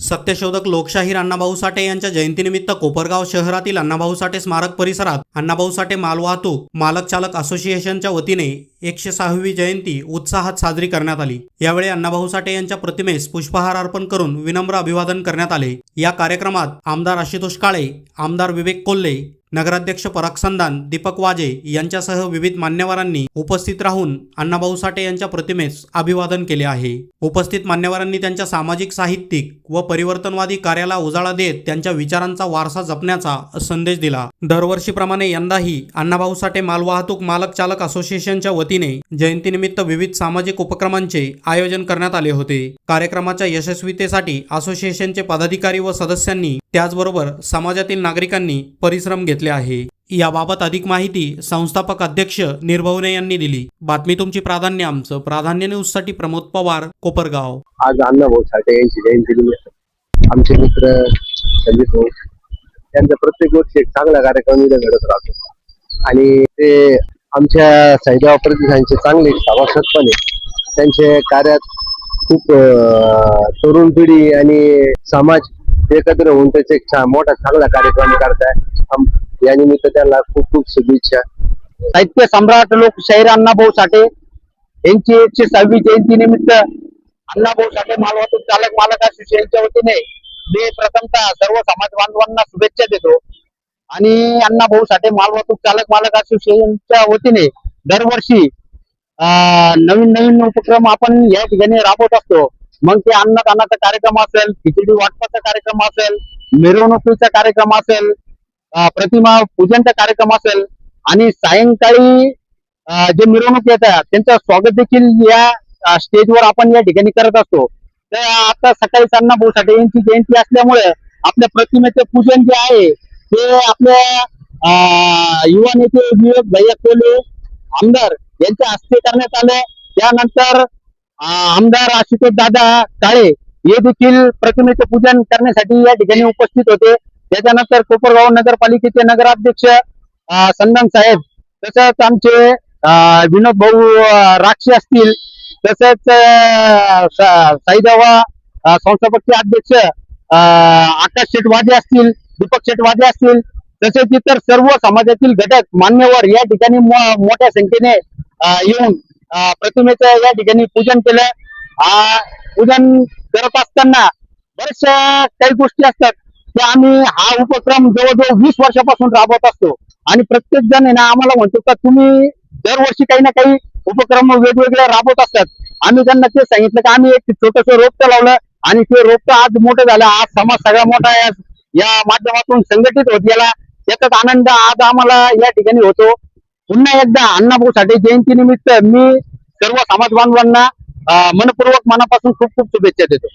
सत्यशोधक लोकशाहीर अण्णाभाऊ साठे यांच्या जयंतीनिमित्त कोपरगाव शहरातील अण्णाभाऊ साठे स्मारक परिसरात अण्णाभाऊ साठे मालवाहतूक मालक चालक असोसिएशनच्या वतीने 106वी जयंती उत्साहात साजरी करण्यात आली। यावेळी अण्णाभाऊ साठे यांच्या प्रतिमेस पुष्पहार अर्पण करून विनम्र अभिवादन करण्यात आले। या कार्यक्रमात आमदार आशुतोष काळे, आमदार विवेक कोल्हे, नगराध्यक्ष पराग संदान, दीपक वाजे यांच्यासह विविध मान्यवरांनी उपस्थित राहून अण्णाभाऊ साठे यांच्या प्रतिमेस अभिवादन केले आहे। उपस्थित मान्यवरांनी त्यांच्या सामाजिक, साहित्यिक व परिवर्तनवादी कार्याला उजाळा देत त्यांच्या विचारांचा वारसा जपण्याचा संदेश दिला। दरवर्षीप्रमाणे यंदाही अण्णाभाऊ साठे मालवाहतूक मालक चालक असोसिएशनच्या वतीने जयंतीनिमित्त विविध सामाजिक उपक्रमांचे आयोजन करण्यात आले होते। कार्यक्रमाच्या यशस्वीतेसाठी असोसिएशनचे पदाधिकारी व सदस्यांनी त्याचबरोबर समाजातील नागरिकांनी परिश्रम घेतले आहे। याबाबत अधिक माहिती संस्थापक अध्यक्ष निर्भवने यांनी दिली। बातमी तुमची, प्राधान्य आमचं। प्राधान्य न्यूज साठी प्रमोद पवार, कोपरगाव। आज अण्णाभाऊ साठे यांची जयंतीनिमित्त आमचे मित्र संदीप भाऊ त्यांचा प्रत्येक वर्षी एक चांगला कार्यक्रम इथं घडत राहतो आणि ते आमच्या साईगाव प्रतिष्ठानचे चांगले सभासद पण आहे। त्यांच्या कार्यात खूप तरुण पिढी आणि समाज एकत्र होऊन त्याचा एक मोठा चांगला कार्यक्रम करताय। या निमित्त त्यांना खूप खूप शुभेच्छा। साहित्य सम्राट लोकशाहीर अण्णाभाऊ साठे यांची 106वी जयंती निमित्त अण्णाभाऊ साठे मालवाहतूक चालक मालक असोसिएशनच्या वतीने मी प्रथमतः सर्व समाज बांधवांना शुभेच्छा देतो आणि अण्णाभाऊ साठे मालवाहतूक चालक मालक असोसिएशनच्या वतीने दरवर्षी नवीन उपक्रम आपण या ठिकाणी राबवत असतो। मग ते अन्नदानाचा कार्यक्रम असेल, खिचडी वाटपाचा कार्यक्रम असेल, मिरवणुकीचा कार्यक्रम असेल, प्रतिमा पूजनचा कार्यक्रम असेल आणि सायंकाळी जे मिरवणूक येतात त्यांचं स्वागत देखील या स्टेजवर आपण या ठिकाणी करत असतो। तर आता सकाळी अण्णाभाऊ साठे यांची जयंती असल्यामुळे आपल्या प्रतिमेचे पूजन जे आहे ते आपल्या युवा नेते विवेक भैया कोल्हे आमदार यांच्या हस्ते करण्यात आले। त्यानंतर आमदार आशुतोष दादा काळे हे देखील प्रतिमेचे पूजन करण्यासाठी या ठिकाणी उपस्थित होते। त्याच्यानंतर कोपरगाव नगरपालिकेचे नगराध्यक्ष संदान साहेब, तसंच आमचे विनोद भाऊ राक्षी असतील, तसंच साईदेवा संस्थापकचे अध्यक्ष आकाश शेटवादे असतील, दीपक शेटवादे असतील, तसेच इतर सर्व समाजातील घटक मान्यवर या ठिकाणी मोठ्या संख्येने येऊन प्रतिमेचं या ठिकाणी पूजन केलं। पूजन करत असताना बऱ्याचशा काही गोष्टी असतात त्या आम्ही हा उपक्रम जवळजवळ 20 वर्षापासून राबवत असतो आणि प्रत्येक जण आहे ना आम्हाला म्हणतो का तुम्ही दरवर्षी काही ना काही उपक्रम वेगवेगळे राबवत असतात। आम्ही त्यांना ते सांगितलं की आम्ही एक छोटस रोपटं लावलं आणि ते रोपटं आज मोठं झालं। आज समाज सगळा मोठा या माध्यमातून संघटित होत गेला। याचाच आनंद आज आम्हाला या ठिकाणी होतो। पुन्हा एकदा अण्णाभाऊ साठे जयंती निमित्त मी सर्व समाज बांधवांना मनपूर्वक मनापासून खूप खूप शुभेच्छा देतो।